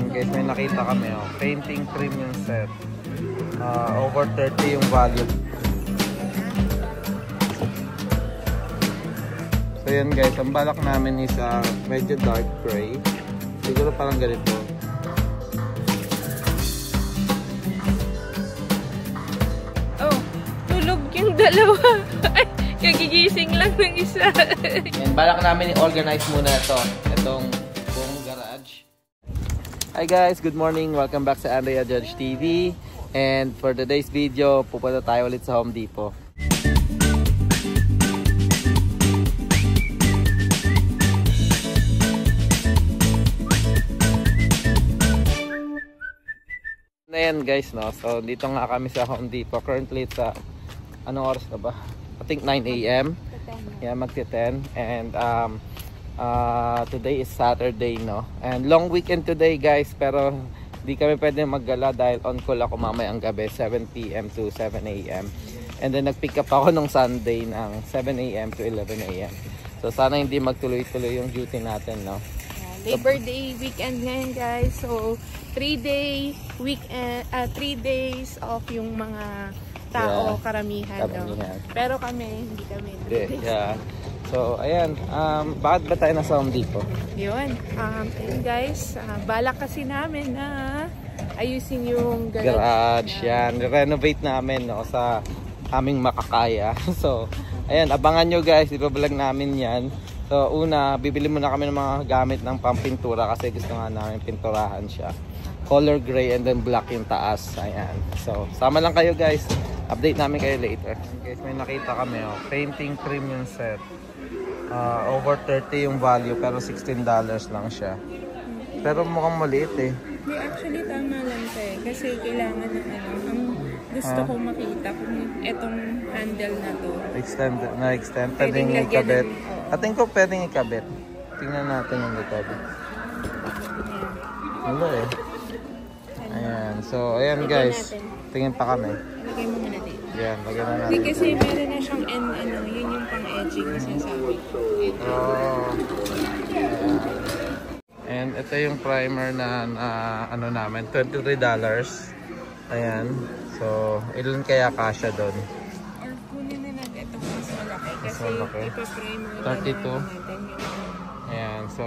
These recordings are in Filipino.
Ayan guys, may nakita kami oh. Painting premium set. Over 30 yung value. So yan guys, ang balak namin is medyo dark gray. Siguro parang ganito. Oh, tulog yung dalawa. Kagigising lang ng isa. Yan, balak namin i-organize muna itong buong garage. Hi guys, good morning. Welcome back sa Andrea Judge TV. And for today's video, pupunta tayo ulit sa Home Depot. Ayan guys, no? So dito nga kami sa Home Depot. Currently it's anong oras na ba? I think 9 AM. Yeah, magti-10. And today is Saturday, no? And long weekend today guys, pero di kami pwede maggala dahil on call ako mamayang gabi 7 PM to 7 AM. And then nag-pick up ako nung Sunday ng 7 AM to 11 AM. So sana hindi magtuloy-tuloy yung duty natin, no? Labor Day weekend ngayon guys. So 3 days off yung mga tao, karamihan. No? Pero kami, hindi kami. Yeah. So ayan, bakit ba tayo nasa Home Depot? Yun. Ayun guys, balak kasi namin na ayusin yung garage. Yan, renovate namin, no, sa aming makakaya. So ayan, abangan nyo guys, ibablog namin yan. So una, bibili muna kami ng mga gamit ng pampintura kasi gusto nga namin pinturahan siya. Color gray and then black yung taas. Ayan. So sama lang kayo guys. Update namin kayo later. Guys, may nakita kami oh. Painting premium set. Over 30 yung value pero $16 lang siya. Pero mukhang maliit eh. Hindi, actually tama lang siya eh. Kasi kailangan ng ang gusto kong makita kung etong handle na to. Extend. Pwedeng ikabit. Ating ko pwedeng ikabit. Tingnan natin yung likod. Wala eh. Ayan. So, ayan guys. Tingin pa kami. Lagay mo muna dito. Yan, lagyan na natin. Hindi kasi meron na siyang yun yung pang-edging na sinasabi. And ito yung primer na ano namin, $23. Ayan. So, ilan kaya kasya doon? Or kunin na natin itong mas malaki kasi ipa-primer 32. natin. Ayan. So,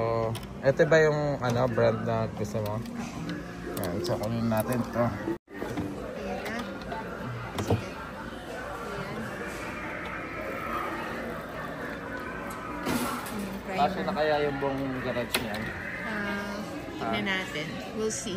ito ba yung brand na gusto mo? Ayan. So, kunin natin ito. Kasya na kaya yung buong garage niya? Tignan natin. We'll see.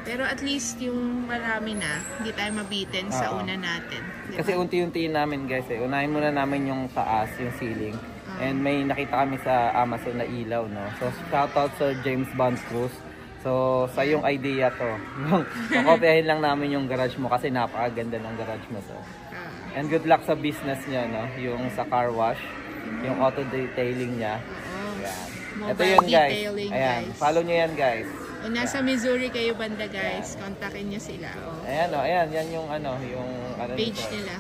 Pero at least yung marami na, hindi tayo mabitin sa una natin. Diba? Kasi unti-untiin namin guys eh. Unahin muna namin yung taas, yung ceiling. And may nakita kami sa Amazon na ilaw, no? So shoutout Sir James Bond Cruz. So sa yung idea to. Pakopyahin lang namin yung garage mo kasi napakaganda ng garage mo to. And good luck sa business niya, no? Yung sa car wash, yung auto detailing niya. Ayan. Ito yun guys. Ayan, follow nyo yan guys. O nasa Missouri kayo banda guys, kontakin nyo sila. Ayan o, ayan, yan yung page nila.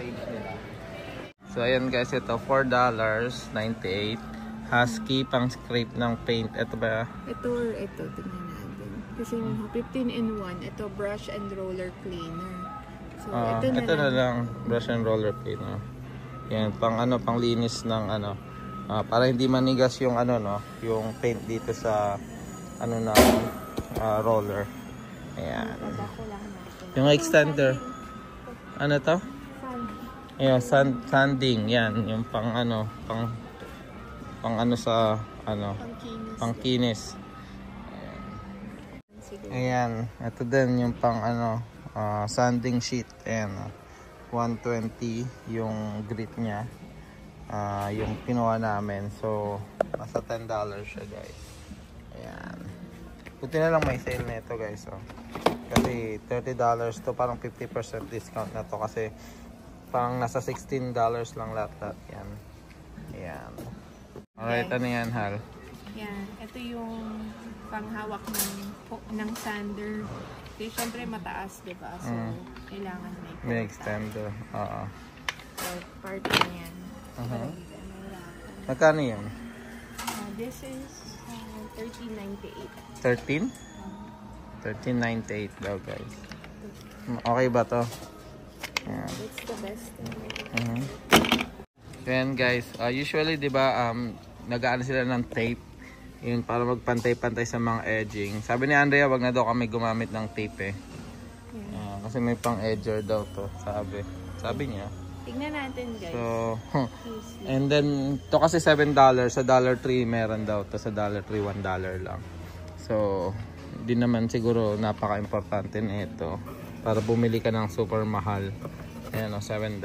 So ayan guys, ito $4.98. Husky pang scrape ng paint. Ito ba? Ito tingnan natin. Kasi 15 in 1. Ito brush and roller cleaner. So ito na lang brush and roller cleaner. Yan, pang linis ng para hindi manigas yung yung paint dito sa roller. Ayan. Yung extender. Ano to? Ayan, sanding. Yan, yung pang sa pangkinis. Ayan. Ito din yung pang sanding sheet. Ayan. 120 yung grit niya. Yung kinuha namin. So, nasa $10 siya guys. Ayan. Buti na lang may sale nito guys. Oh. Kasi $30 to, parang 50% discount na to. Kasi parang nasa $16 lang lahat. Yan. Ayan. Alright, ano yan, Hal? Yan. Ito yung panghawak ng sander. Kasi syempre mataas, diba? So, kailangan may extender. So, part na yan. Magkano yan? This is $13.98. 13? 1398 daw guys. Okay ba to? Ayan. It's the best. Then guys, usually 'di ba nag-aano sila ng tape yun para magpantay-pantay sa mga edging. Sabi ni Andrea, wag na daw kami gumamit ng tape eh. Kasi may pang edger daw to, sabi niya. Tignan natin guys. So, and then to kasi $7 sa $3 meron daw to, sa $3 $1 lang. So, hindi naman siguro napaka-importante nito para bumili ka ng super mahal. Ayan o, $7.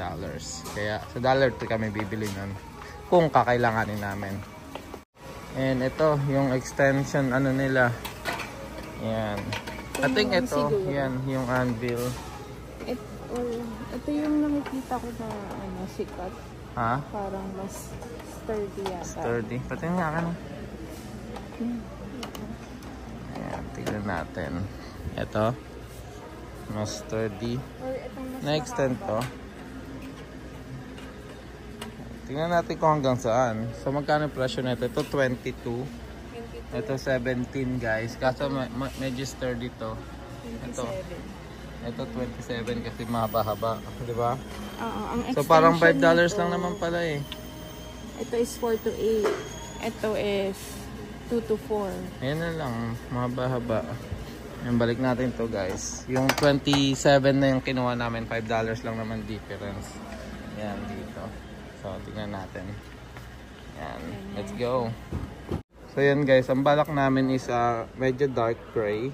Kaya sa $3 kami bibili nun kung kakailanganin namin. And ito, yung extension ano nila. Yan. I think ito, yan, yung anvil. Ito yung nakikita ko na sikat. Ha? Parang mas sturdy yata. Sturdy. Pati nga ka na. Ayan, tignan natin. Ito. Mas sturdy. Na-extend to. Tingnan natin kung hanggang saan. So magkano presyo nito? Ito 22. Ito 17 guys. Kaso medyo sturdy to. Ito 27 kasi mahaba-haba, 'di ba? So parang $5 lang naman pala eh. Ito is 4 to 8. Ito is 2 to 4. Ayan na lang, mahaba-haba. Yung balik natin to guys. Yung 27 na yung kinuha namin, $5 lang naman difference. Yan dito. So, tingnan natin. Yan. Let's go. So, yan guys. Ang balak namin is medyo dark gray.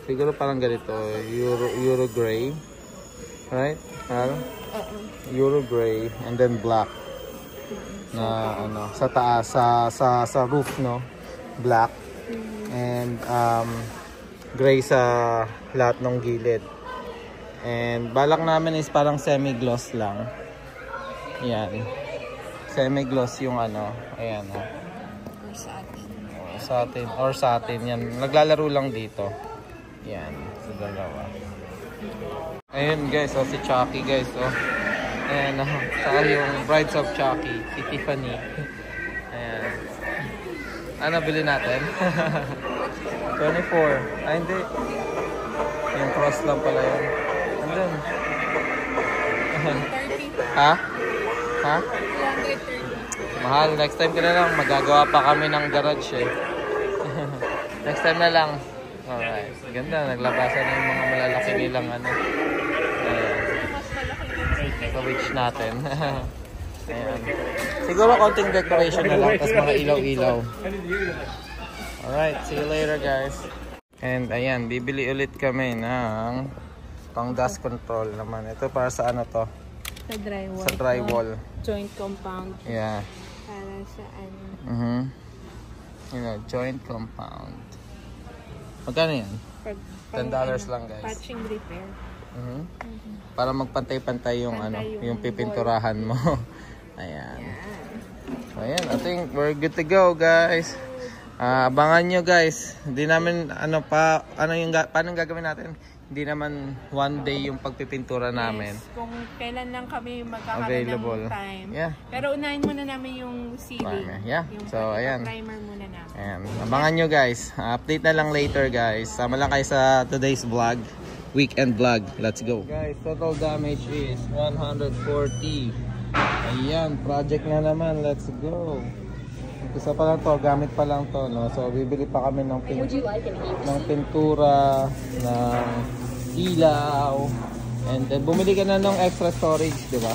Siguro parang ganito. Euro gray. Right? Euro gray. And then black. Na sa taas. Sa roof, no? Black. And gray sa lahat ng gilid. And balak namin is parang semi-gloss lang. Yan. Semi-gloss yung ayan or satin yan, naglalaro lang dito yan sa dalawa. Ayun guys, si Chucky guys, ayan, saka yung Brides of Chucky, si Tiffany. Ayan, ano bilhin natin? 24. Ay hindi, yung cross lang pala yun. Andun. 30. Ha? 330. Mahal, next time ka na lang. Magagawa pa kami ng garage eh. Next time na lang. Alright. Ganda, naglabasan na yung mga malalaki nilang Mas malaki sa witch natin. Ayan. Siguro konting decoration na lang, tapos mga ilaw-ilaw. Alright, see you later guys. And ayan, bibili ulit kami ng pang dust control naman. Ito para sa to? Sa drywall. Sa drywall. Joint compound. Yeah. Para sa Joint compound. Magkano yan? $10 lang guys. Patching repair. Para magpantay-pantay yung yung pipinturahan mo. Ayan. So ayan, I think we're good to go guys. Abangan nyo guys. Hindi namin paano gagawin natin? Hindi naman one day yung pagpipintura namin. Yes, kung kailan lang kami magkakaroon ng time. Yeah. Pero unahin muna namin yung ceiling. Yeah. Yung so ayan. primer muna namin. Ayan. Abangan nyo guys. Update na lang later guys. Sama lang kayo sa today's vlog. Weekend vlog. Let's go. Guys, total damage is 140. Ayan, project na naman. Let's go. Isa pa lang to, gamit pa lang to, no? So bibili pa kami ng pintura, ng ilaw, and then bumili ka na ng extra storage, di ba?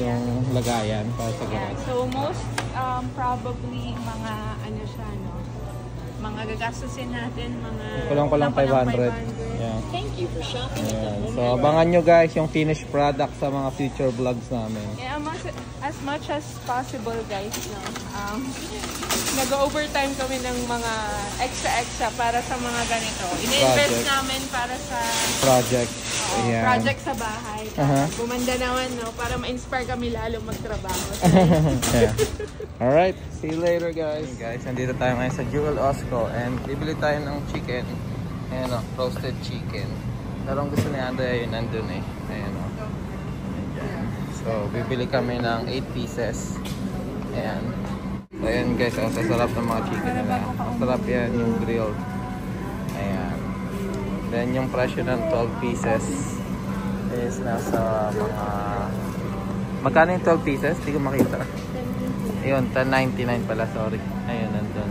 Yung lagayan para sa garage. So most probably mga mga gagastusin natin, mga kulang 500. Yeah. Thank you for shopping. So abangan nyo guys yung finished product sa mga future vlogs namin. Yeah, as much as possible guys, no? Nag-overtime kami ng mga extra para sa mga ganito. Ini-invest namin para sa project sa bahay. Gumanda naman, no? Para ma-inspire kami lalo magtrabaho. Yeah. Alright, see you later guys. Guys, nandito tayo ngayon sa Jewel Osco and bibili tayo ng chicken. Ayan o, roasted chicken. Pero ang gusto ni Andrea yun nandun eh. Ayan o. So, bibili kami ng 8 pieces. Ayan. So, ayan guys, ang sasarap ng mga chicken nila. Masarap yan, yung grilled. Ayan. then yung presyo ng 12 pieces is nasa mga... Magkano yung 12 pieces? Hindi ko makita. Ayun, 10.99 pala, sorry. Ayun, nandun.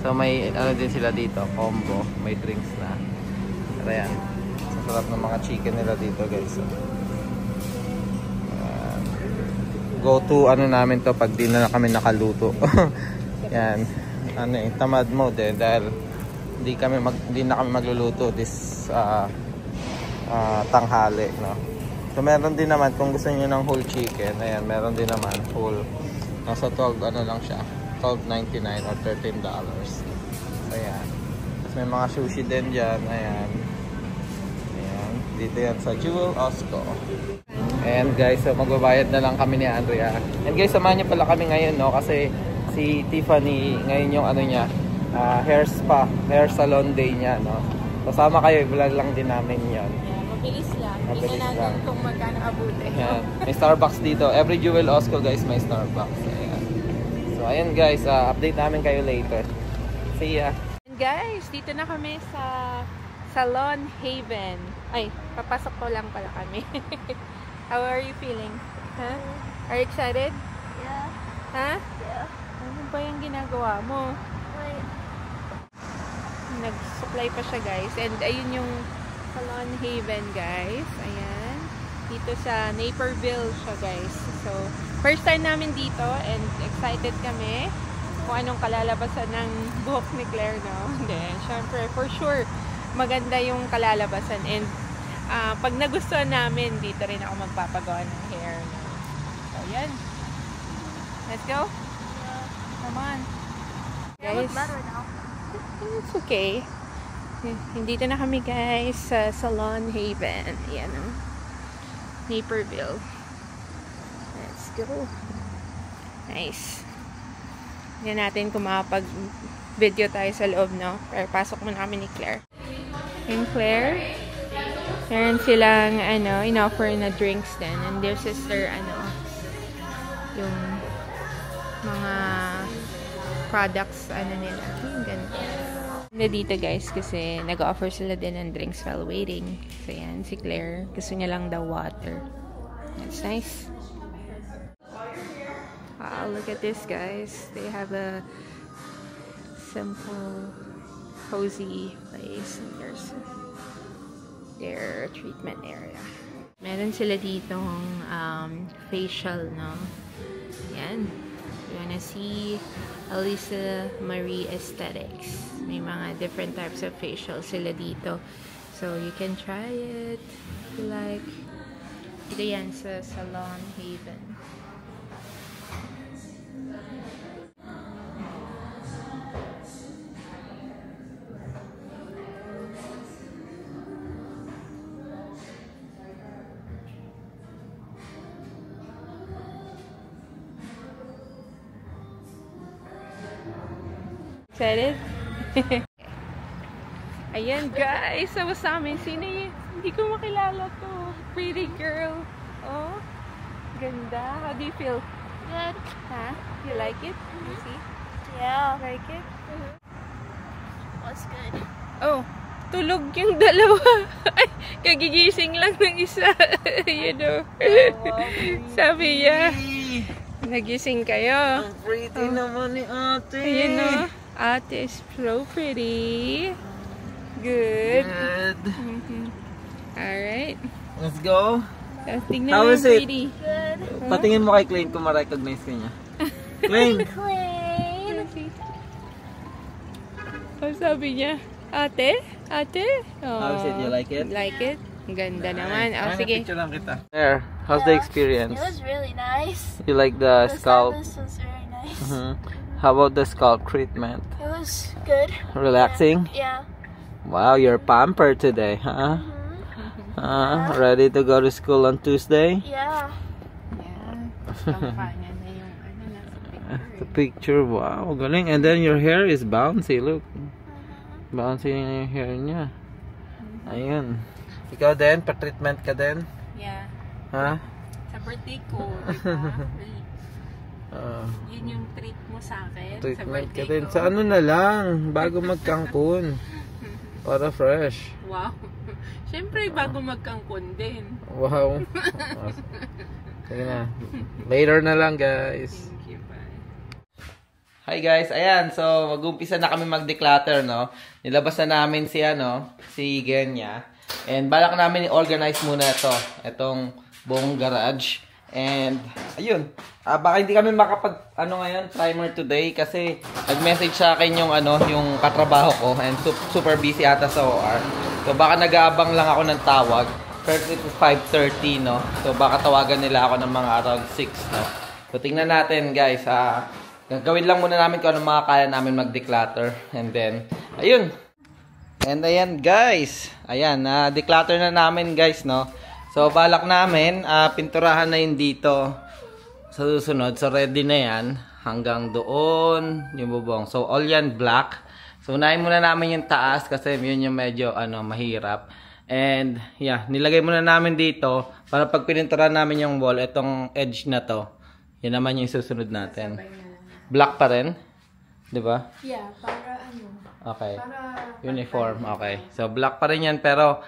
So may ano din sila dito, combo, may drinks na. Pero yan, sarap ng mga chicken nila dito guys. Go to ano namin to pag di na kami nakaluto. Yan, ano eh, tamad mode eh, dahil hindi na kami magluluto this tanghali, no. So meron din naman kung gusto niyo ng whole chicken, ayan, meron din naman whole. Nasa 12 ano lang siya. $12.99 or $13. Ayan. Tapos may mga sushi din dyan. Ayan. Ayan. Dito yan sa Jewel Osco. Ayan guys, so magbabayad na lang kami ni Andrea. And guys, samahan niyo pala kami ngayon, no? Kasi si Tiffany, ngayon yung ano niya, hair spa, hair salon day niya, no? So sama kayo, i-vlog lang din namin yan. Mabilis lang. Mabilis Tingnan lang. natin kung magkano abuti. Ayan. May Starbucks dito. Every Jewel Osco guys, may Starbucks. Ayan. So ayan guys, update namin kayo later. See ya! And guys, dito na kami sa Salon Haven. Ay, papasok ko lang pala kami. How are you feeling? Huh? Are you excited? Yeah. Huh? Yeah. Ano ba yung ginagawa mo? Wait. Nag-supply pa siya guys. And ayun yung Salon Haven guys. Ayan. Dito sa Naperville siya guys. So, first time namin dito and excited kami kung anong kalalabasan ng buhok ni Claire, no? Then, syempre, for sure, maganda yung kalalabasan. And pag nagustuhan namin, dito rin ako magpapagawa ng hair. No? So, yan. Let's go. Come on. I look better now. It's okay. Dito na kami guys sa Salon Haven. Ayan o. Naperville. Let's go. Nice. Yan natin kung makapag-video tayo sa loob, no? Pero pasok muna kami ni Claire. Yung Claire, meron silang, ano, in-offer na drinks din. And their sister, ano, yung mga products, ano nila. Yung ganito. Na dito guys, kasi nag-offer sila din ng drinks while waiting. So yan, si Claire, gusto niya lang daw water. That's nice. Wow, look at this guys. They have a simple, cozy place. And there's their treatment area. Meron sila ditong facial, no? Yan. You wanna see Elisa Marie Aesthetics. May mga different types of facial sila dito. So, you can try it if you like. Ito yan sa Salon Haven. Excited? Ayan guys, sabi sa amin, sino yun? Hindi ko makilala to. Pretty girl. Oh, ganda. How do you feel? Good. Huh? You like it? You see? Yeah. Like it? What's good? Oh, tulog yung dalawa. Ay, kagigising lang ng isa. You know. Sabi niya, nagising kayo. Ang pretty naman ni ate. Ayan o. Ate is so pretty. Good. Good. Alright. Let's go. Tapos tignan How mo is yung it? pretty. Good. Patingin mo kay Klein kung ma-recognize ka niya. Klein! Clean. Ang sabi niya, ate? Ate? Oh, How is it? You like it? Like it? Ang ganda naman. Oh, sige. Picture lang kita. There. How's the experience? It was really nice. You like the The scalp? stylist was very nice. How about the scalp treatment? It was good. Relaxing? Yeah. Wow, you're pampered today, huh? Ready to go to school on Tuesday? Yeah. Yeah. Kampanya na yung ano na The picture, wow, galing. And then your hair is bouncy, look. Bouncy yung hair niya. Ayun. Ikaw din, pa-treatment ka din? Yeah. Ha? Sa birthday ko, diba? Yun yung treat mo sa akin. Treatment sa ka birthday din. ko. Sa ano na lang, bago mag-Cancun. Para fresh. Wow. Siyempre, bago magkangkon din. Wow. Sige na. Later na lang, guys. Thank you, bye. Hi guys, ayan, so mag-umpisa na kami mag-declutter, no? Nilabas na namin si Genya. And balak namin i-organize muna itong buong garage. And, ayun, baka hindi kami ngayon, primer today kasi nag-message sa akin yung katrabaho ko and super busy ata sa OR. So baka nag-aabang lang ako ng tawag. First it is 5:30, no? So baka tawagan nila ako ng mga around 6, no? So tingnan natin, guys, gagawin lang muna namin kung ano mga kaya namin mag-declutter. And then, ayun. And ayan, guys. Ayan, declutter na namin, guys, no? So, balak namin, pinturahan na yun dito sa susunod. So, ready na yan. Hanggang doon, yung bubong. So, all yan black. So, unahin muna namin yung taas kasi yun yung medyo, mahirap. And, yeah, nilagay muna namin dito para pag pininturahan namin yung wall, itong edge na to, yun naman yung susunod natin. Black pa rin? Diba? Yeah, para Okay. Para uniform. Okay. So, black pa rin yan. Pero,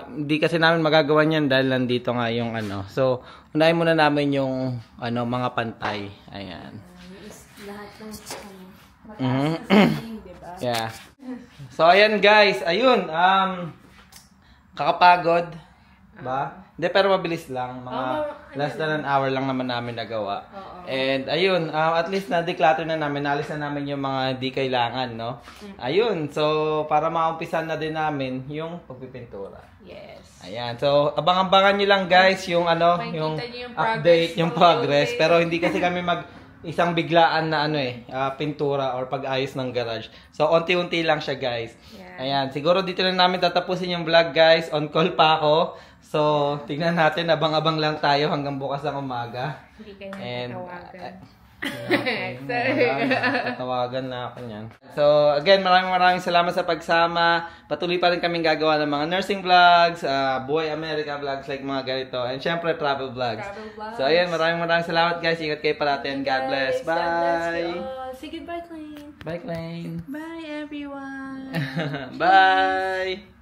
hindi kasi namin magagawa yan dahil nandito nga yung So, unahin muna namin yung mga pantay. Ayan. lahat ng diba? Yeah. So, ayan guys. Ayun. Kakapagod. Ba? Hindi, pero mabilis lang. Mga less than an hour lang naman namin nagawa. And, ayun, at least na-declutter na namin. Naalis na namin yung mga di kailangan, no? Ayun, so, para maumpisan na din namin yung pagpipintura. Yes. Ayan, so, abang-abangan nyo lang guys yung yung update, yung progress. Pero hindi kasi kami isang biglaan na pintura or pag-ayos ng garage. So, unti-unti lang siya guys. Yeah. Ayan, siguro dito na namin tatapusin yung vlog guys. On call pa ako. So, tignan natin, abang-abang lang tayo hanggang bukas ng umaga. Hindi kanya Tatawagan na ako niyan. So, again, maraming salamat sa pagsama. Patuloy pa rin kaming gagawa ng mga nursing vlogs, Buhay America vlogs like mga ganito. And syempre, travel vlogs. So, ayan, maraming salamat guys. Ingat kayo parati and God bless. Bye! Say goodbye, Clayne. Bye, Clayne. Bye, everyone. Bye!